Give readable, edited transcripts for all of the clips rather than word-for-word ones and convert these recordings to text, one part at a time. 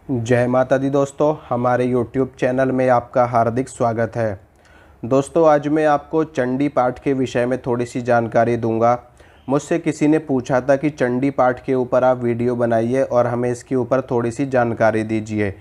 जय माता दी दोस्तों, हमारे YouTube चैनल में आपका हार्दिक स्वागत है। दोस्तों, आज मैं आपको चंडी पाठ के विषय में थोड़ी सी जानकारी दूंगा। मुझसे किसी ने पूछा था कि चंडी पाठ के ऊपर आप वीडियो बनाइए और हमें इसके ऊपर थोड़ी सी जानकारी दीजिए।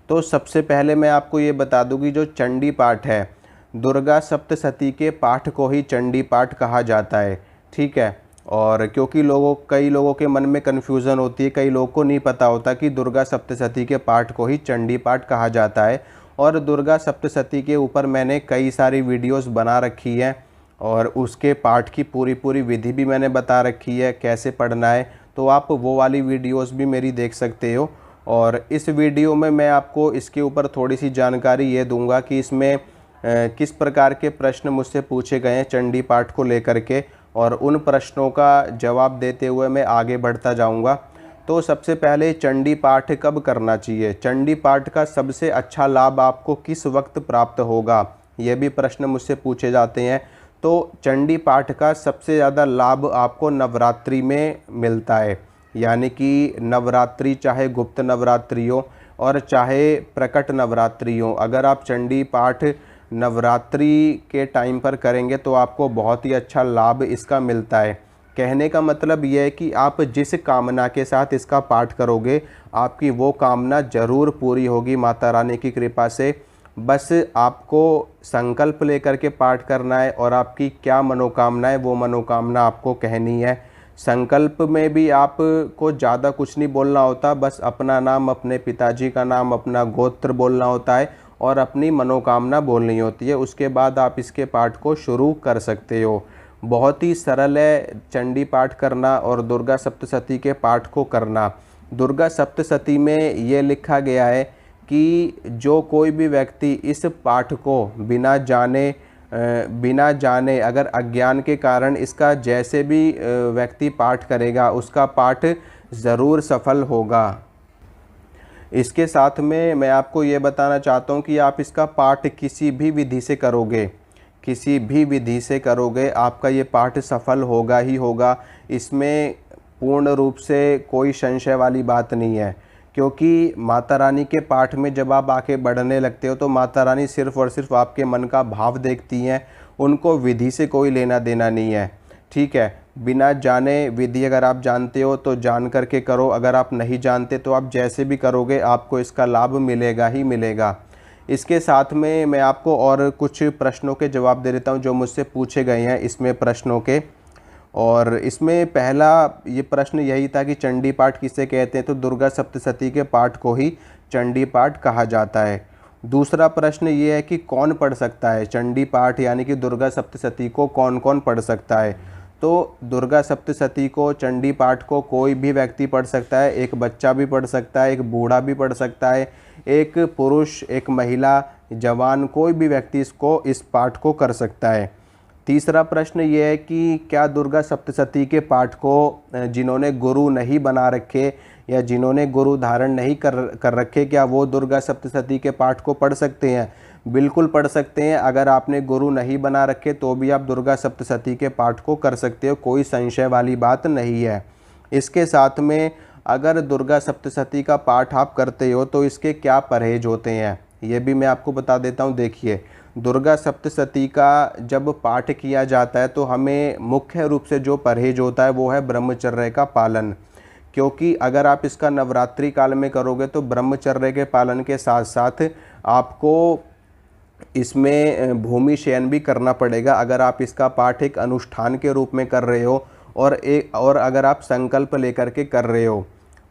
तो सबसे पहले मैं आपको ये बता दूं कि जो चंडी पाठ है, दुर्गा सप्तशती के पाठ को ही चंडी पाठ कहा जाता है। ठीक है। और क्योंकि कई लोगों के मन में कन्फ्यूज़न होती है, कई लोगों को नहीं पता होता कि दुर्गा सप्तशती के पाठ को ही चंडी पाठ कहा जाता है। और दुर्गा सप्तशती के ऊपर मैंने कई सारी वीडियोस बना रखी हैं और उसके पाठ की पूरी विधि भी मैंने बता रखी है, कैसे पढ़ना है। तो आप वो वाली वीडियोस भी मेरी देख सकते हो। और इस वीडियो में मैं आपको इसके ऊपर थोड़ी सी जानकारी ये दूंगा कि इसमें किस प्रकार के प्रश्न मुझसे पूछे गए हैं चंडी पाठ को लेकर के, और उन प्रश्नों का जवाब देते हुए मैं आगे बढ़ता जाऊंगा। तो सबसे पहले चंडी पाठ कब करना चाहिए, चंडी पाठ का सबसे अच्छा लाभ आपको किस वक्त प्राप्त होगा, ये भी प्रश्न मुझसे पूछे जाते हैं। तो चंडी पाठ का सबसे ज़्यादा लाभ आपको नवरात्रि में मिलता है, यानी कि नवरात्रि चाहे गुप्त नवरात्रि हो और चाहे प्रकट नवरात्रि हो, अगर आप चंडी पाठ नवरात्रि के टाइम पर करेंगे तो आपको बहुत ही अच्छा लाभ इसका मिलता है। कहने का मतलब यह है कि आप जिस कामना के साथ इसका पाठ करोगे, आपकी वो कामना ज़रूर पूरी होगी माता रानी की कृपा से। बस आपको संकल्प लेकर के पाठ करना है और आपकी क्या मनोकामना है वो मनोकामना आपको कहनी है। संकल्प में भी आपको ज़्यादा कुछ नहीं बोलना होता, बस अपना नाम, अपने पिताजी का नाम, अपना गोत्र बोलना होता है और अपनी मनोकामना बोलनी होती है। उसके बाद आप इसके पाठ को शुरू कर सकते हो। बहुत ही सरल है चंडी पाठ करना और दुर्गा सप्तशती के पाठ को करना। दुर्गा सप्तशती में ये लिखा गया है कि जो कोई भी व्यक्ति इस पाठ को बिना जाने अगर अज्ञान के कारण इसका जैसे भी व्यक्ति पाठ करेगा, उसका पाठ ज़रूर सफल होगा। इसके साथ में मैं आपको ये बताना चाहता हूँ कि आप इसका पाठ किसी भी विधि से करोगे, आपका ये पाठ सफल होगा ही होगा। इसमें पूर्ण रूप से कोई संशय वाली बात नहीं है, क्योंकि माता रानी के पाठ में जब आप आके बढ़ने लगते हो तो माता रानी सिर्फ़ और सिर्फ आपके मन का भाव देखती हैं, उनको विधि से कोई लेना देना नहीं है। ठीक है। बिना जाने विधि अगर आप जानते हो तो जान करके करो, अगर आप नहीं जानते तो आप जैसे भी करोगे आपको इसका लाभ मिलेगा ही मिलेगा। इसके साथ में मैं आपको और कुछ प्रश्नों के जवाब दे देता हूं जो मुझसे पूछे गए हैं इसमें प्रश्नों के। और इसमें पहला ये प्रश्न यही था कि चंडी पाठ किसे कहते हैं, तो दुर्गा सप्तशती के पाठ को ही चंडी पाठ कहा जाता है। दूसरा प्रश्न ये है कि कौन पढ़ सकता है चंडी पाठ, यानी कि दुर्गा सप्तशती को कौन कौन पढ़ सकता है। तो दुर्गा सप्तशती को, चंडी पाठ को कोई भी व्यक्ति पढ़ सकता है, एक बच्चा भी पढ़ सकता है, एक बूढ़ा भी पढ़ सकता है, एक पुरुष, एक महिला, जवान, कोई भी व्यक्ति इस पाठ को कर सकता है। तीसरा प्रश्न ये है कि क्या दुर्गा सप्तशती के पाठ को जिन्होंने गुरु नहीं बना रखे या जिन्होंने गुरु धारण नहीं कर रखे, क्या वो दुर्गा सप्तशती के पाठ को पढ़ सकते हैं? बिल्कुल पढ़ सकते हैं। अगर आपने गुरु नहीं बना रखे तो भी आप दुर्गा सप्तशती के पाठ को कर सकते हो, कोई संशय वाली बात नहीं है। इसके साथ में अगर दुर्गा सप्तशती का पाठ आप करते हो तो इसके क्या परहेज होते हैं, ये भी मैं आपको बता देता हूँ। देखिए, दुर्गा सप्तशती का जब पाठ किया जाता है तो हमें मुख्य रूप से जो परहेज होता है वो है ब्रह्मचर्य का पालन। क्योंकि अगर आप इसका नवरात्रि काल में करोगे तो ब्रह्मचर्य के पालन के साथ साथ आपको इसमें भूमि शयन भी करना पड़ेगा। अगर आप इसका पाठ एक अनुष्ठान के रूप में कर रहे हो और अगर आप संकल्प लेकर के कर रहे हो,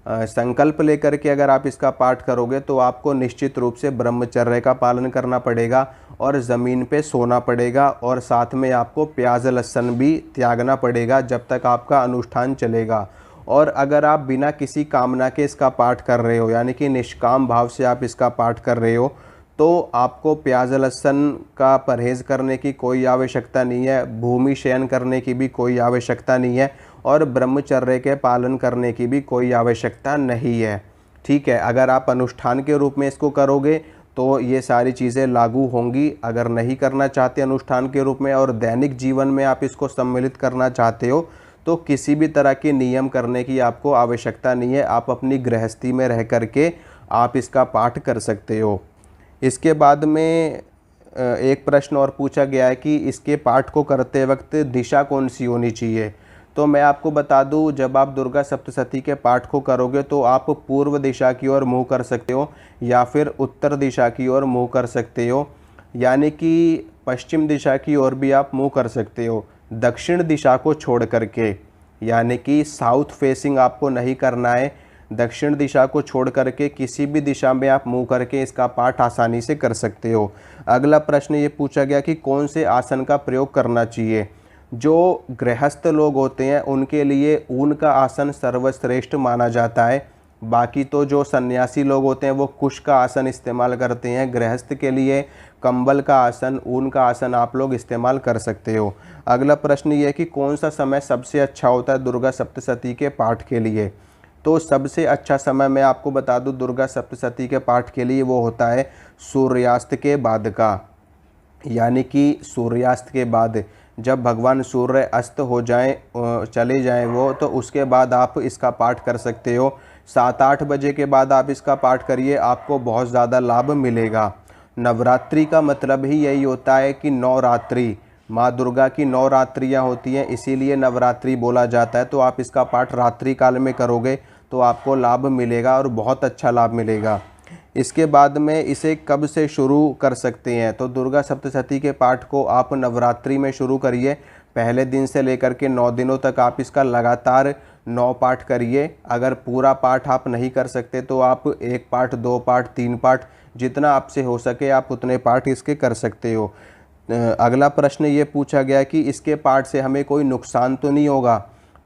संकल्प लेकर के अगर आप इसका पाठ करोगे तो आपको निश्चित रूप से ब्रह्मचर्य का पालन करना पड़ेगा और ज़मीन पे सोना पड़ेगा, और साथ में आपको प्याज लहसुन भी त्यागना पड़ेगा जब तक आपका अनुष्ठान चलेगा। और अगर आप बिना किसी कामना के इसका पाठ कर रहे हो, यानी कि निष्काम भाव से आप इसका पाठ कर रहे हो, तो आपको प्याज लहसुन का परहेज़ करने की कोई आवश्यकता नहीं है, भूमि शयन करने की भी कोई आवश्यकता नहीं है और ब्रह्मचर्य के पालन करने की भी कोई आवश्यकता नहीं है। ठीक है। अगर आप अनुष्ठान के रूप में इसको करोगे तो ये सारी चीज़ें लागू होंगी। अगर नहीं करना चाहते अनुष्ठान के रूप में और दैनिक जीवन में आप इसको सम्मिलित करना चाहते हो तो किसी भी तरह के नियम करने की आपको आवश्यकता नहीं है। आप अपनी गृहस्थी में रह करके आप इसका पाठ कर सकते हो। इसके बाद में एक प्रश्न और पूछा गया है कि इसके पाठ को करते वक्त दिशा कौन सी होनी चाहिए। तो मैं आपको बता दूं, जब आप दुर्गा सप्तशती के पाठ को करोगे तो आप पूर्व दिशा की ओर मुँह कर सकते हो या फिर उत्तर दिशा की ओर मुँह कर सकते हो, यानी कि पश्चिम दिशा की ओर भी आप मुँह कर सकते हो, दक्षिण दिशा को छोड़ करके, यानी कि साउथ फेसिंग आपको नहीं करना है। दक्षिण दिशा को छोड़ करके किसी भी दिशा में आप मुँह करके इसका पाठ आसानी से कर सकते हो। अगला प्रश्न ये पूछा गया कि कौन से आसन का प्रयोग करना चाहिए। जो गृहस्थ लोग होते हैं उनके लिए ऊन का आसन सर्वश्रेष्ठ माना जाता है। बाकी तो जो सन्यासी लोग होते हैं वो कुश का आसन इस्तेमाल करते हैं। गृहस्थ के लिए कंबल का आसन, ऊन का आसन आप लोग इस्तेमाल कर सकते हो। अगला प्रश्न ये है कि कौन सा समय सबसे अच्छा होता है दुर्गा सप्तशती के पाठ के लिए। तो सबसे अच्छा समय मैं आपको बता दूं दुर्गा सप्तशती के पाठ के लिए वो होता है सूर्यास्त के बाद का, यानी कि सूर्यास्त के बाद जब भगवान सूर्य अस्त हो जाएं, चले जाएं वो, तो उसके बाद आप इसका पाठ कर सकते हो। 7-8 बजे के बाद आप इसका पाठ करिए, आपको बहुत ज़्यादा लाभ मिलेगा। नवरात्रि का मतलब ही यही होता है कि नवरात्रि, माँ दुर्गा की 9 रात्रियाँ होती हैं, इसीलिए नवरात्रि बोला जाता है। तो आप इसका पाठ रात्रि काल में करोगे तो आपको लाभ मिलेगा और बहुत अच्छा लाभ मिलेगा। इसके बाद में इसे कब से शुरू कर सकते हैं। तो दुर्गा सप्तशती के पाठ को आप नवरात्रि में शुरू करिए। पहले दिन से लेकर के 9 दिनों तक आप इसका लगातार 9 पाठ करिए। अगर पूरा पाठ आप नहीं कर सकते तो आप 1 पाठ, 2 पाठ, 3 पाठ, जितना आपसे हो सके आप उतने पाठ इसके कर सकते हो। अगला प्रश्न ये पूछा गया कि इसके पाठ से हमें कोई नुकसान तो नहीं होगा।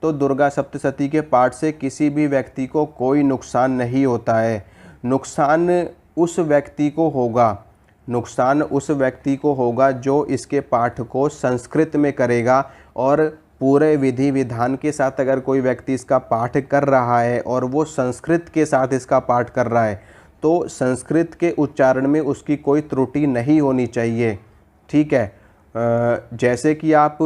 तो दुर्गा सप्तशती के पाठ से किसी भी व्यक्ति को कोई नुकसान नहीं होता है। नुकसान उस व्यक्ति को होगा जो इसके पाठ को संस्कृत में करेगा। और पूरे विधि विधान के साथ अगर कोई व्यक्ति इसका पाठ कर रहा है और वो संस्कृत के साथ इसका पाठ कर रहा है तो संस्कृत के उच्चारण में उसकी कोई त्रुटि नहीं होनी चाहिए। ठीक है, जैसे कि आप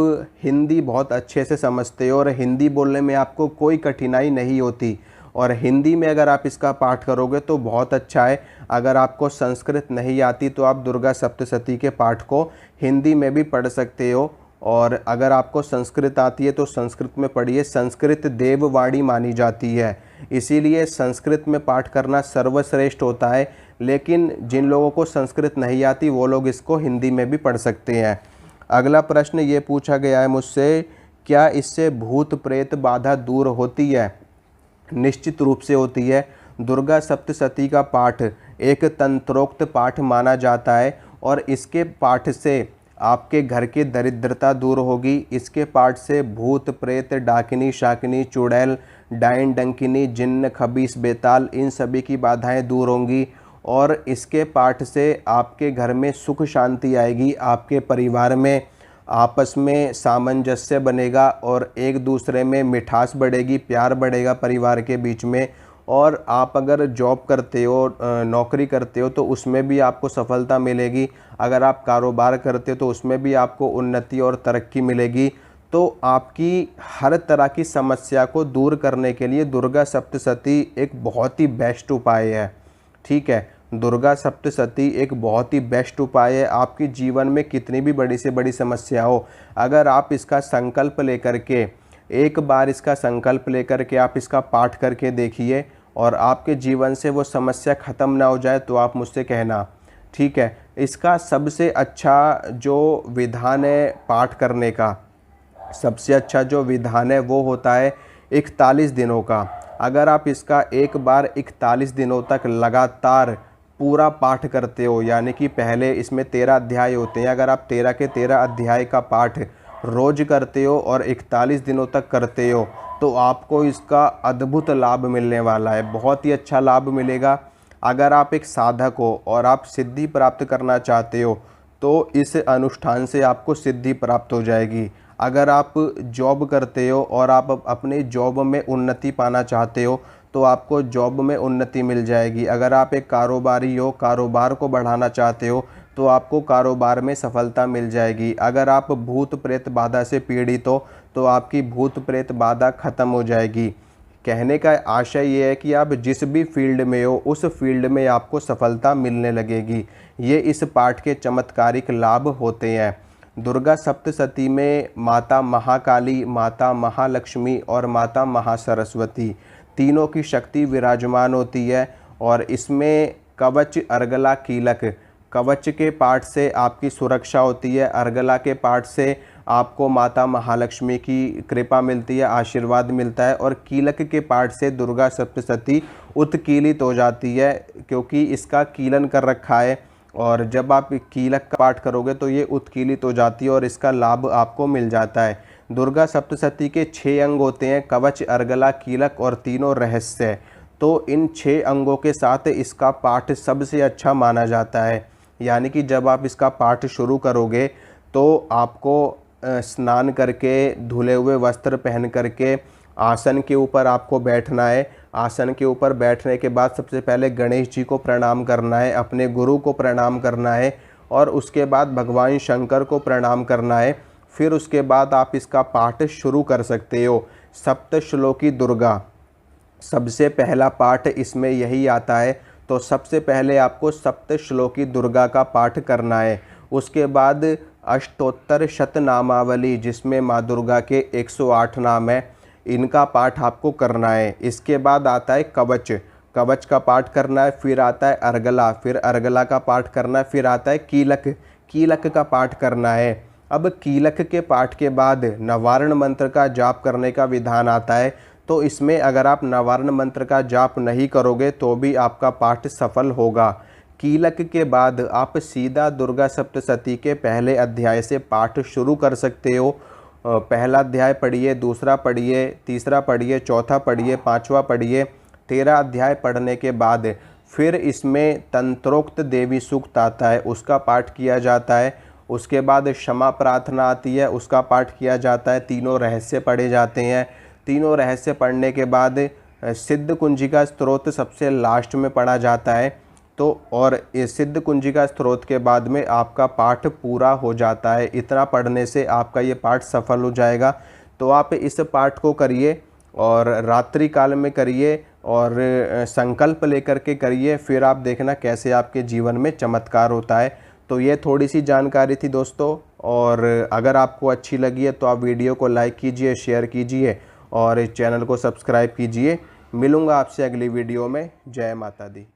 हिंदी बहुत अच्छे से समझते हो और हिंदी बोलने में आपको कोई कठिनाई नहीं होती और हिंदी में अगर आप इसका पाठ करोगे तो बहुत अच्छा है। अगर आपको संस्कृत नहीं आती तो आप दुर्गा सप्तशती के पाठ को हिंदी में भी पढ़ सकते हो, और अगर आपको संस्कृत आती है तो संस्कृत में पढ़िए। संस्कृत देववाणी मानी जाती है, इसीलिए संस्कृत में पाठ करना सर्वश्रेष्ठ होता है। लेकिन जिन लोगों को संस्कृत नहीं आती वो लोग इसको हिंदी में भी पढ़ सकते हैं। अगला प्रश्न ये पूछा गया है मुझसे, क्या इससे भूत प्रेत बाधा दूर होती है। निश्चित रूप से होती है। दुर्गा सप्तशती का पाठ एक तंत्रोक्त पाठ माना जाता है और इसके पाठ से आपके घर की दरिद्रता दूर होगी। इसके पाठ से भूत प्रेत, डाकिनी शाकिनी, चुड़ैल, डायन डंकिनी, जिन्न खबीस बेताल, इन सभी की बाधाएं दूर होंगी और इसके पाठ से आपके घर में सुख शांति आएगी। आपके परिवार में आपस में सामंजस्य बनेगा और एक दूसरे में मिठास बढ़ेगी, प्यार बढ़ेगा परिवार के बीच में। और आप अगर जॉब करते हो, नौकरी करते हो तो उसमें भी आपको सफलता मिलेगी। अगर आप कारोबार करते हो तो उसमें भी आपको उन्नति और तरक्की मिलेगी। तो आपकी हर तरह की समस्या को दूर करने के लिए दुर्गा सप्तशती एक बहुत ही बेस्ट उपाय है। ठीक है, दुर्गा सप्तशती एक बहुत ही बेस्ट उपाय है। आपके जीवन में कितनी भी बड़ी से बड़ी समस्या हो, अगर आप इसका संकल्प लेकर के, एक बार इसका संकल्प लेकर के आप इसका पाठ करके देखिए और आपके जीवन से वो समस्या ख़त्म ना हो जाए तो आप मुझसे कहना। ठीक है, इसका सबसे अच्छा जो विधान है पाठ करने का, सबसे अच्छा जो विधान है वो होता है 41 दिनों का। अगर आप इसका एक बार 41 दिनों तक लगातार पूरा पाठ करते हो, यानी कि पहले इसमें 13 अध्याय होते हैं, अगर आप 13 के 13 अध्याय का पाठ रोज करते हो और 41 दिनों तक करते हो तो आपको इसका अद्भुत लाभ मिलने वाला है, बहुत ही अच्छा लाभ मिलेगा। अगर आप एक साधक हो और आप सिद्धि प्राप्त करना चाहते हो तो इस अनुष्ठान से आपको सिद्धि प्राप्त हो जाएगी। अगर आप जॉब करते हो और आप अपने जॉब में उन्नति पाना चाहते हो तो आपको जॉब में उन्नति मिल जाएगी। अगर आप एक कारोबारी हो, कारोबार को बढ़ाना चाहते हो तो आपको कारोबार में सफलता मिल जाएगी। अगर आप भूत प्रेत बाधा से पीड़ित हो तो आपकी भूत प्रेत बाधा ख़त्म हो जाएगी। कहने का आशय ये है कि आप जिस भी फील्ड में हो उस फील्ड में आपको सफलता मिलने लगेगी। ये इस पाठ के चमत्कारिक लाभ होते हैं। दुर्गा सप्तशती में माता महाकाली, माता महालक्ष्मी और माता महासरस्वती तीनों की शक्ति विराजमान होती है। और इसमें कवच, अर्गला, कीलक, कवच के पाठ से आपकी सुरक्षा होती है, अर्गला के पाठ से आपको माता महालक्ष्मी की कृपा मिलती है, आशीर्वाद मिलता है, और कीलक के पाठ से दुर्गा सप्तशती उत्कीलित हो जाती है, क्योंकि इसका कीलन कर रखा है। और जब आप कीलक का पाठ करोगे तो ये उत्कीलित हो जाती है और इसका लाभ आपको मिल जाता है। दुर्गा सप्तशती के 6 अंग होते हैं, कवच, अर्गला, कीलक और तीनों रहस्य। तो इन 6 अंगों के साथ इसका पाठ सबसे अच्छा माना जाता है। यानी कि जब आप इसका पाठ शुरू करोगे तो आपको स्नान करके, धुले हुए वस्त्र पहन करके आसन के ऊपर आपको बैठना है। आसन के ऊपर बैठने के बाद सबसे पहले गणेश जी को प्रणाम करना है, अपने गुरु को प्रणाम करना है, और उसके बाद भगवान शंकर को प्रणाम करना है। फिर उसके बाद आप इसका पाठ शुरू कर सकते हो। सप्तश्लोकी दुर्गा सबसे पहला पाठ इसमें यही आता है। तो सबसे पहले आपको सप्तश्लोकी दुर्गा का पाठ करना है। उसके बाद अष्टोत्तर शतनामावली, जिसमें माँ दुर्गा के 108 नाम है, इनका पाठ आपको करना है। इसके बाद आता है कवच, कवच का पाठ करना है। फिर आता है अर्गला, फिर अर्गला का पाठ करना है। फिर आता है कीलक, कीलक का पाठ करना है। अब कीलक के पाठ के बाद नवारण मंत्र का जाप करने का विधान आता है। तो इसमें अगर आप नवारण मंत्र का जाप नहीं करोगे तो भी आपका पाठ सफल होगा। कीलक के बाद आप सीधा दुर्गा सप्तशती के पहले अध्याय से पाठ शुरू कर सकते हो। पहला अध्याय पढ़िए, दूसरा पढ़िए, तीसरा पढ़िए, चौथा पढ़िए, पांचवा पढ़िए। 13 अध्याय पढ़ने के बाद फिर इसमें तंत्रोक्त देवी सूक्त आता है, उसका पाठ किया जाता है। उसके बाद क्षमा प्रार्थना आती है, उसका पाठ किया जाता है। तीनों रहस्य पढ़े जाते हैं। तीनों रहस्य पढ़ने के बाद सिद्ध कुंजिका स्तोत्र सबसे लास्ट में पढ़ा जाता है। तो और इस सिद्ध कुंजिका स्तोत्र के बाद में आपका पाठ पूरा हो जाता है। इतना पढ़ने से आपका ये पाठ सफल हो जाएगा। तो आप इस पाठ को करिए और रात्रि काल में करिए और संकल्प लेकर के करिए। फिर आप देखना कैसे आपके जीवन में चमत्कार होता है। तो ये थोड़ी सी जानकारी थी दोस्तों, और अगर आपको अच्छी लगी है तो आप वीडियो को लाइक कीजिए, शेयर कीजिए और इस चैनल को सब्सक्राइब कीजिए। मिलूँगा आपसे अगली वीडियो में। जय माता दी।